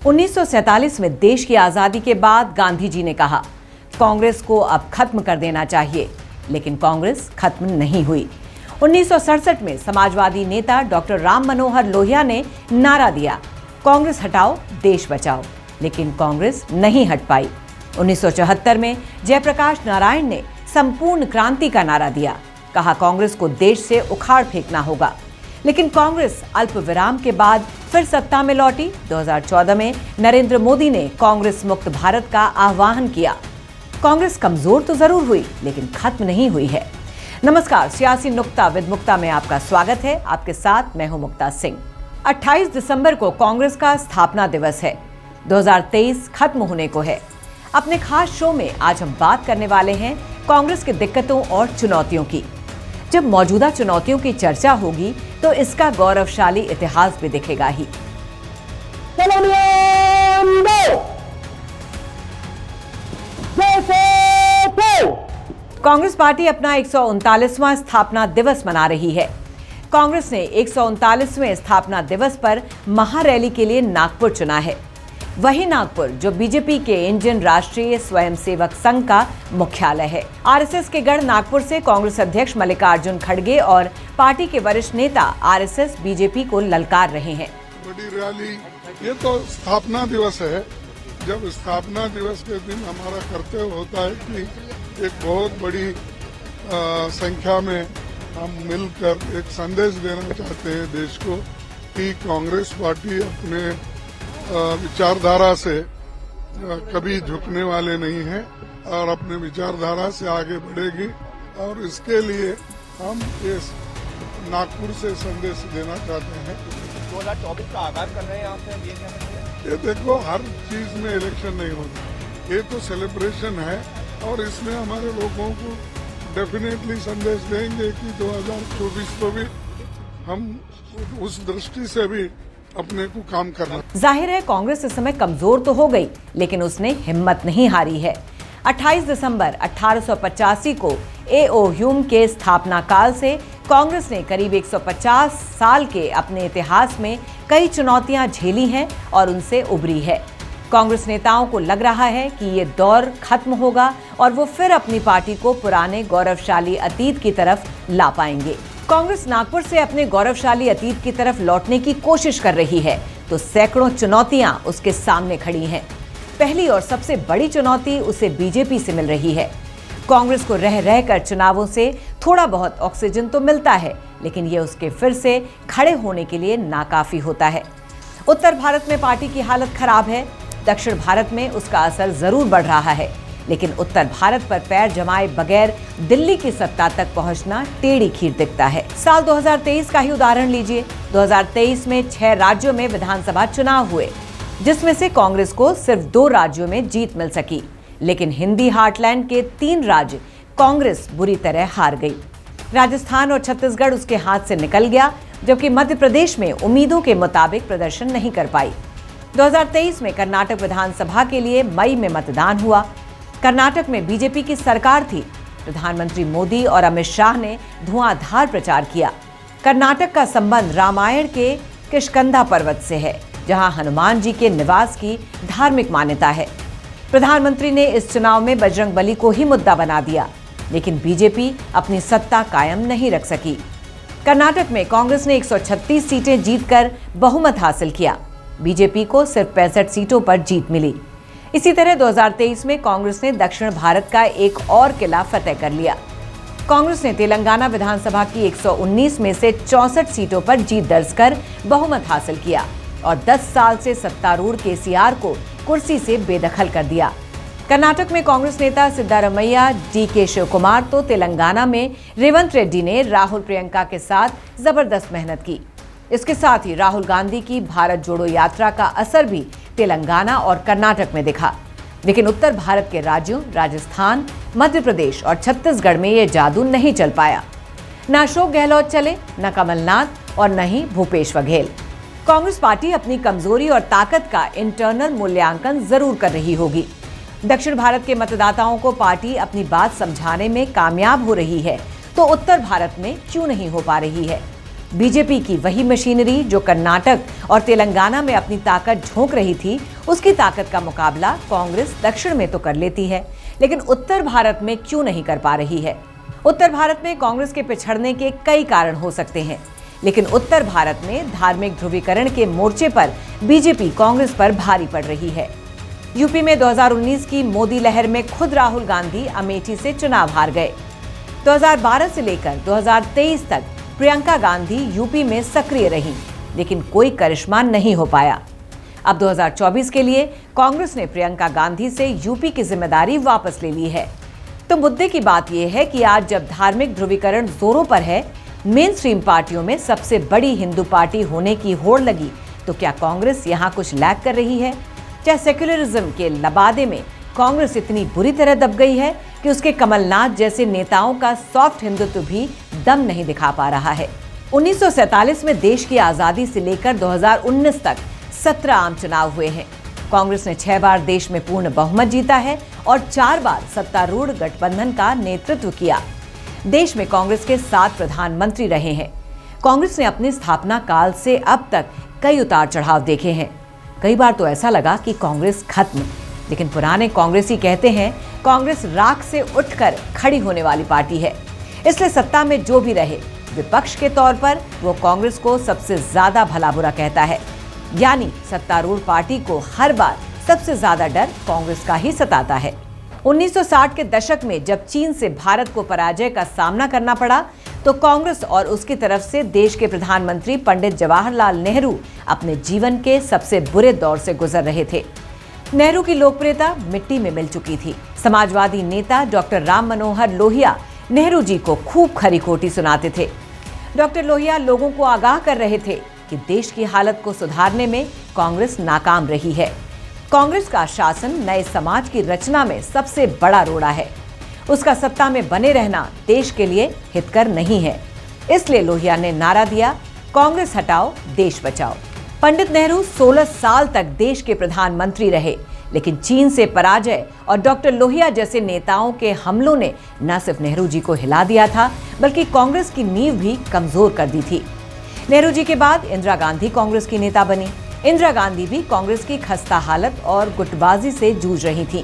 1947 में देश की आजादी के बाद गांधी जी ने कहा, कांग्रेस को अब खत्म कर देना चाहिए, लेकिन कांग्रेस खत्म नहीं हुई। 1967 में समाजवादी नेता डॉक्टर राम मनोहर लोहिया ने नारा दिया, कांग्रेस हटाओ देश बचाओ, लेकिन कांग्रेस नहीं हट पाई। 1974 में जयप्रकाश नारायण ने संपूर्ण क्रांति का नारा दिया, कहा कांग्रेस को देश से उखाड़ फेंकना होगा, लेकिन कांग्रेस अल्प विराम के बाद फिर सत्ता में लौटी। 2014 में नरेंद्र मोदी ने कांग्रेस मुक्त भारत का आह्वान किया। कांग्रेस कमजोर तो जरूर हुई, लेकिन खत्म नहीं हुई है। नमस्कार, सियासी नुक्ता विद मुक्ता में आपका स्वागत है। आपके साथ मैं हूं मुक्ता सिंह। 28 दिसंबर को कांग्रेस का स्थापना दिवस है। 2023 खत्म होने को है। अपने खास शो में आज हम बात करने वाले हैं कांग्रेस की दिक्कतों और चुनौतियों की। जब मौजूदा चुनौतियों की चर्चा होगी तो इसका गौरवशाली इतिहास भी दिखेगा ही। कांग्रेस पार्टी अपना 139वां स्थापना दिवस मना रही है। कांग्रेस ने 139वें स्थापना दिवस पर महारैली के लिए नागपुर चुना है। वही नागपुर जो बीजेपी के इंडियन राष्ट्रीय स्वयंसेवक संघ का मुख्यालय है। आरएसएस के गढ़ नागपुर से कांग्रेस अध्यक्ष मल्लिकार्जुन खड़गे और पार्टी के वरिष्ठ नेता आरएसएस बीजेपी को ललकार रहे हैं। बड़ी रैली, ये तो स्थापना दिवस है। जब स्थापना दिवस के दिन हमारा कर्तव्य होता है कि एक बहुत बड़ी संख्या में हम मिलकर एक संदेश देना चाहते हैं देश को कि कांग्रेस पार्टी अपने विचारधारा से कभी झुकने वाले नहीं है और अपने विचारधारा से आगे बढ़ेगी, और इसके लिए हम इस नागपुर से संदेश देना चाहते हैं। 2024 का आगाज कर रहे हैं यहाँ से। ये देखो, हर चीज में इलेक्शन नहीं होता, ये तो सेलिब्रेशन है और इसमें हमारे लोगों को डेफिनेटली संदेश देंगे कि 2024 को भी हम उस दृष्टि से भी अपने को काम करना। जाहिर है कांग्रेस इस समय कमजोर तो हो गई, लेकिन उसने हिम्मत नहीं हारी है। 28 दिसंबर 1885 को ए.ओ. ह्यूम के स्थापना काल से कांग्रेस ने करीब 150 साल के अपने इतिहास में कई चुनौतियां झेली हैं और उनसे उबरी है। कांग्रेस नेताओं को लग रहा है कि ये दौर खत्म होगा और वो फिर अपनी पार्टी को पुराने गौरवशाली अतीत की तरफ ला पाएंगे। कांग्रेस नागपुर से अपने गौरवशाली अतीत की तरफ लौटने की कोशिश कर रही है, तो सैकड़ों चुनौतियां उसके सामने खड़ी हैं। पहली और सबसे बड़ी चुनौती उसे बीजेपी से मिल रही है। कांग्रेस को रह रहकर चुनावों से थोड़ा बहुत ऑक्सीजन तो मिलता है, लेकिन ये उसके फिर से खड़े होने के लिए नाकाफी होता है। उत्तर भारत में पार्टी की हालत खराब है, दक्षिण भारत में उसका असर जरूर बढ़ रहा है, लेकिन उत्तर भारत पर पैर जमाए बगैर दिल्ली की सत्ता तक पहुंचना टेढ़ी खीर दिखता है। साल 2023 का ही उदाहरण लीजिए। 2023 में 6 राज्यों में विधानसभा चुनाव हुए, जिसमें से कांग्रेस को सिर्फ 2 राज्यों में जीत मिल सकी, लेकिन हिंदी हार्टलैंड के 3 राज्य कांग्रेस बुरी तरह हार गई। राजस्थान और छत्तीसगढ़ उसके हाथ से निकल गया, जबकि मध्य प्रदेश में उम्मीदों के मुताबिक प्रदर्शन नहीं कर पाई। 2023 में कर्नाटक विधानसभा के लिए मई में मतदान हुआ। कर्नाटक में बीजेपी की सरकार थी। प्रधानमंत्री मोदी और अमित शाह ने धुआंधार प्रचार किया। कर्नाटक का संबंध रामायण के किष्किंधा पर्वत से है, जहां हनुमान जी के निवास की धार्मिक मान्यता है। प्रधानमंत्री ने इस चुनाव में बजरंगबली को ही मुद्दा बना दिया, लेकिन बीजेपी अपनी सत्ता कायम नहीं रख सकी। कर्नाटक में कांग्रेस ने 136 सीटें जीतकर बहुमत हासिल किया। बीजेपी को सिर्फ 65 सीटों पर जीत मिली। इसी तरह 2023 में कांग्रेस ने दक्षिण भारत का एक और किला फतेह कर लिया। कांग्रेस ने तेलंगाना विधानसभा की 119 में से 64 सीटों पर जीत दर्ज कर बहुमत हासिल किया और 10 साल से सत्तारूढ़ केसीआर को कुर्सी से बेदखल कर दिया। कर्नाटक में कांग्रेस नेता सिद्धारमैया, डी.के. शिवकुमार तो तेलंगाना में रेवंत रेड्डी ने राहुल प्रियंका के साथ जबरदस्त मेहनत की। इसके साथ ही राहुल गांधी की भारत जोड़ो यात्रा का असर भी तेलंगाना और कर्नाटक में दिखा, लेकिन उत्तर भारत के राज्यों राजस्थान, मध्य प्रदेश और छत्तीसगढ़ में ये जादू नहीं चल पाया। न अशोक गहलोत चले, न कमलनाथ और न ही भूपेश बघेल। कांग्रेस पार्टी अपनी कमजोरी और ताकत का इंटरनल मूल्यांकन जरूर कर रही होगी। दक्षिण भारत के मतदाताओं को पार्टी अपनी बात समझाने में कामयाब हो रही है, तो उत्तर भारत में क्यों नहीं हो पा रही है? बीजेपी की वही मशीनरी जो कर्नाटक और तेलंगाना में अपनी ताकत झोंक रही थी, उसकी ताकत का मुकाबला कांग्रेस दक्षिण में तो कर लेती है, लेकिन उत्तर भारत में क्यों नहीं कर पा रही है? उत्तर भारत में कांग्रेस के पिछड़ने के कई कारण हो सकते हैं, लेकिन उत्तर भारत में धार्मिक ध्रुवीकरण के मोर्चे पर बीजेपी कांग्रेस पर भारी पड़ रही है। यूपी में 2019 की मोदी लहर में खुद राहुल गांधी अमेठी से चुनाव हार गए। 2012 से लेकर 2023 तक प्रियंका गांधी यूपी में सक्रिय रहीं, लेकिन कोई करिश्मा नहीं हो पाया। अब 2024 के लिए कांग्रेस ने प्रियंका गांधी से यूपी की जिम्मेदारी वापस ले ली है। तो मुद्दे की बात यह है कि आज जब धार्मिक ध्रुवीकरण जोरों पर है, मेन स्ट्रीम पार्टियों में सबसे बड़ी हिंदू पार्टी होने की होड़ लगी, तो क्या कांग्रेस यहाँ कुछ लैग कर रही है? क्या सेक्युलरिज्म के लबादे में कांग्रेस इतनी बुरी तरह दब गई है कि उसके कमलनाथ जैसे नेताओं का सॉफ्ट हिंदुत्व भी दम नहीं दिखा पा रहा है? 1947 में देश की आजादी से लेकर 2019 तक 17 आम चुनाव हुए हैं। कांग्रेस ने 6 बार देश में पूर्ण बहुमत जीता है और 4 बार सत्तारूढ़ गठबंधन का नेतृत्व किया। देश में कांग्रेस के 7 प्रधानमंत्री रहे हैं। कांग्रेस ने अपनी स्थापना काल से अब तक कई उतार चढ़ाव देखे हैं। कई बार तो ऐसा लगा कि कांग्रेस खत्म, लेकिन पुराने कांग्रेसी कहते हैं कांग्रेस राख से उठकर खड़ी होने वाली पार्टी है। इसलिए सत्ता में जो भी रहे, विपक्ष के तौर पर वो कांग्रेस को सबसे ज्यादा भला बुरा कहता है। यानी सत्तारूढ़ पार्टी को हर बार सबसे ज्यादा डर कांग्रेस का ही सताता है। 1960 के दशक में जब चीन से भारत को पराजय का सामना करना पड़ा, तो कांग्रेस और उसकी तरफ से देश के प्रधानमंत्री पंडित जवाहरलाल नेहरू अपने जीवन के सबसे बुरे दौर से गुजर रहे थे। नेहरू की लोकप्रियता मिट्टी में मिल चुकी थी। समाजवादी नेता डॉक्टर राम मनोहर लोहिया नेहरू जी को खूब खरी खोटी सुनाते थे। डॉक्टर लोहिया लोगों को आगाह कर रहे थे कि देश की हालत को सुधारने में कांग्रेस नाकाम रही है। कांग्रेस का शासन नए समाज की रचना में सबसे बड़ा रोड़ा है। उसका सत्ता में बने रहना देश के लिए हितकर नहीं है। इसलिए लोहिया ने नारा दिया, कांग्रेस हटाओ, देश बचाओ। पंडित नेहरू 16 साल तक देश के प्रधानमंत्री रहे, लेकिन चीन से पराजय और डॉक्टर लोहिया जैसे नेताओं के हमलों ने न सिर्फ नेहरू जी को हिला दिया था, बल्कि कांग्रेस की नींव भी कमजोर कर दी थी। नेहरू जी के बाद इंदिरा गांधी कांग्रेस की नेता बनी। इंदिरा गांधी भी कांग्रेस की खस्ता हालत और गुटबाजी से जूझ रही थीं।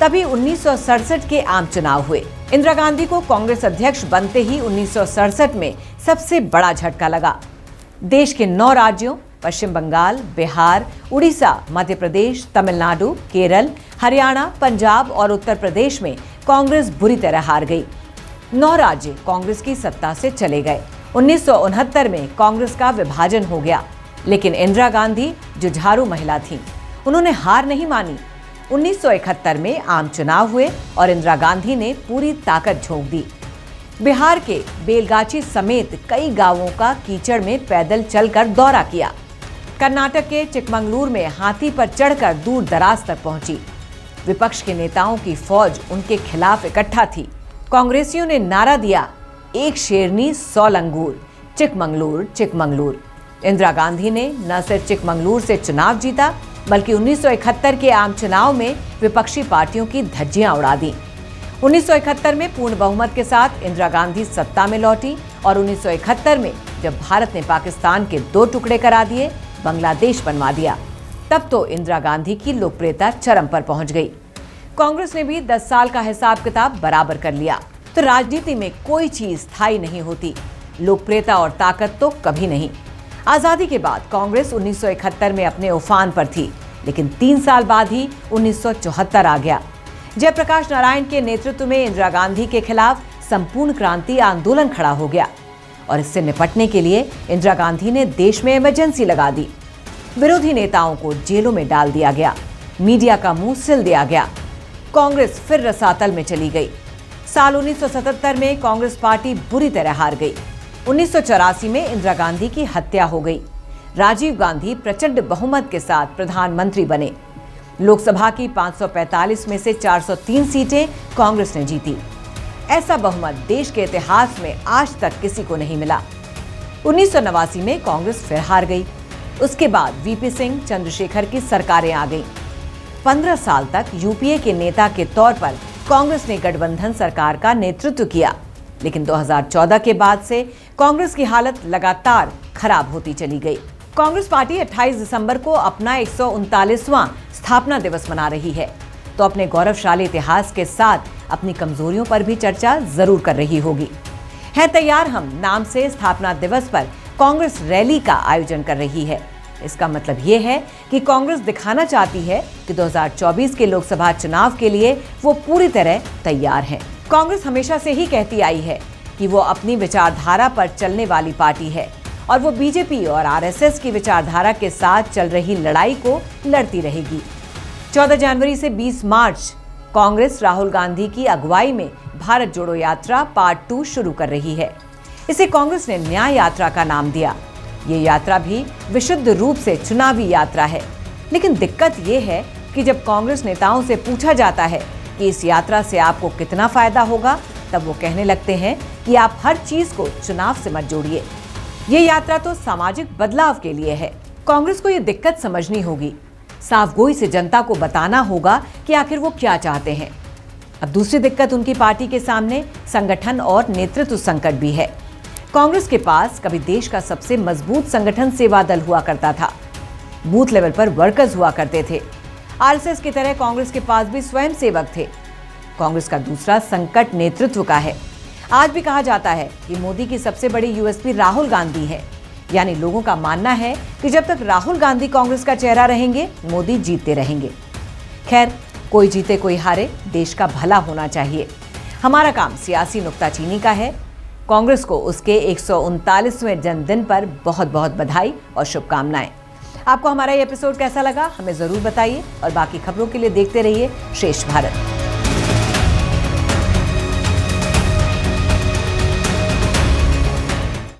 तभी 1967 के आम चुनाव हुए। इंदिरा गांधी को कांग्रेस अध्यक्ष बनते ही 1967 में सबसे बड़ा झटका लगा। देश के 9 राज्यों पश्चिम बंगाल, बिहार, उड़ीसा, मध्य प्रदेश, तमिलनाडु, केरल, हरियाणा, पंजाब और उत्तर प्रदेश में कांग्रेस बुरी तरह हार गई। 9 राज्य कांग्रेस की सत्ता से चले गए। 1969 में कांग्रेस का विभाजन हो गया, लेकिन इंदिरा गांधी जुझारू महिला थीं। उन्होंने हार नहीं मानी। 1971 में आम चुनाव हुए और इंदिरा गांधी ने पूरी ताकत झोंक दी। बिहार के बेलगाची समेत कई गांवों का कीचड़ में पैदल चलकर दौरा किया। कर्नाटक के चिकमंगलुरु में हाथी पर चढ़कर दूर दराज तक पहुंची। विपक्ष के नेताओं की फौज उनके खिलाफ इकट्ठा थी। कांग्रेसियों ने नारा दिया, एक शेरनी 100 लंगूर, चिकमंगलुरु चिकमंगलुरु। इंदिरा गांधी ने न सिर्फ चिकमंगलुरु से चुनाव जीता, बल्कि 1971 के आम चुनाव में विपक्षी पार्टियों की धज्जियां उड़ा दी। 1971 में पूर्ण बहुमत के साथ इंदिरा गांधी सत्ता में लौटी और 1971 में जब भारत ने पाकिस्तान के 2 टुकड़े करा दिए, बांग्लादेश बनवा दिया, तब तो इंदिरा गांधी की लोकप्रियता चरम पर पहुंच गई। कांग्रेस ने भी 10 साल का हिसाब किताब बराबर कर लिया। तो राजनीति में कोई चीज स्थायी नहीं होती, लोकप्रियता और ताकत तो कभी नहीं। आजादी के बाद कांग्रेस 1971 में अपने उफान पर थी, लेकिन 3 साल बाद ही 1974 आ गया। जयप्रकाश नारायण के नेतृत्व में इंदिरा गांधी के खिलाफ संपूर्ण क्रांति आंदोलन खड़ा हो गया और इससे निपटने के लिए इंदिरा गांधी ने देश में इमरजेंसी लगा दी। विरोधी नेताओं को जेलों में डाल दिया गया, मीडिया का मुंह सिल दिया गया। कांग्रेस फिर रसातल में चली गई। साल 1977 में कांग्रेस पार्टी बुरी तरह हार गई। 1984 में इंदिरा गांधी की हत्या हो गई। राजीव गांधी प्रचंड बहुमत के साथ प्रधानमंत्री बने। लोकसभा की 545 में से 403 सीटें कांग्रेस ने जीती। ऐसा बहुमत देश के इतिहास में आज तक किसी को नहीं मिला। 1989 में कांग्रेस फिर हार गई। उसके बाद वीपी सिंह, चंद्रशेखर की सरकारें आ गईं। 15 साल तक यूपीए के नेता के तौर पर कांग्रेस ने गठबंधन सरकार का नेतृत्व किया, लेकिन 2014 के बाद से कांग्रेस की हालत लगातार खराब होती चली गई। कांग्रेस पार्टी 28 दिसंबर को अपना 139वां स्थापना दिवस मना रही है, तो अपने गौरवशाली इतिहास के साथ अपनी कमजोरियों पर भी चर्चा जरूर कर रही होगी। है तैयार हम नाम से स्थापना दिवस पर कांग्रेस रैली का आयोजन कर रही है। इसका मतलब ये है कि कांग्रेस दिखाना चाहती है कि 2024 के लोकसभा चुनाव के लिए वो पूरी तरह तैयार है। कांग्रेस हमेशा से ही कहती आई है कि वो अपनी विचारधारा पर चलने वाली पार्टी है और वो बीजेपी और आरएसएस की विचारधारा के साथ चल रही लड़ाई को लड़ती रहेगी। 14 जनवरी से 20 मार्च कांग्रेस राहुल गांधी की अगुवाई में भारत जोड़ो यात्रा पार्ट 2 शुरू कर रही है। इसे कांग्रेस ने न्याय यात्रा का नाम दिया। ये यात्रा भी विशुद्ध रूप से चुनावी यात्रा है, लेकिन दिक्कत ये है कि जब कांग्रेस नेताओं से पूछा जाता है कि इस यात्रा से आपको कितना फायदा होगा, तब वो कहने लगते हैं कि आप हर चीज को चुनाव से मत जोड़िए। ये यात्रा तो सामाजिक बदलाव के लिए है। कांग्रेस को ये दिक्कत समझनी होगी, साफगोई से जनता को बताना होगा कि आखिर वो क्या चाहते हैं। अब दूसरी दिक्कत उनकी पार्टी के सामने संगठन और नेतृत्व संकट भी है। कांग्रेस के पास कभी देश का सबसे मजबूत संगठन सेवा दल हुआ करता था। बूथ लेवल पर वर्कर्स हुआ करते थे। आरएसएस की तरह कांग्रेस के पास भी स्वयं सेवक थे। कांग्रेस का दूसरा संकट नेतृत्व का है। आज भी कहा जाता है कि मोदी की सबसे बड़ी यूएसपी राहुल गांधी है, यानी लोगों का मानना है कि जब तक राहुल गांधी कांग्रेस का चेहरा रहेंगे, मोदी जीतते रहेंगे। खैर, कोई जीते कोई हारे, देश का भला होना चाहिए। हमारा काम सियासी नुक्ताचीनी का है। कांग्रेस को उसके 139वें जन्मदिन पर बहुत बहुत बधाई और शुभकामनाएं। आपको हमारा ये एपिसोड कैसा लगा, हमें जरूर बताइए और बाकी खबरों के लिए देखते रहिए श्रेष्ठ भारत।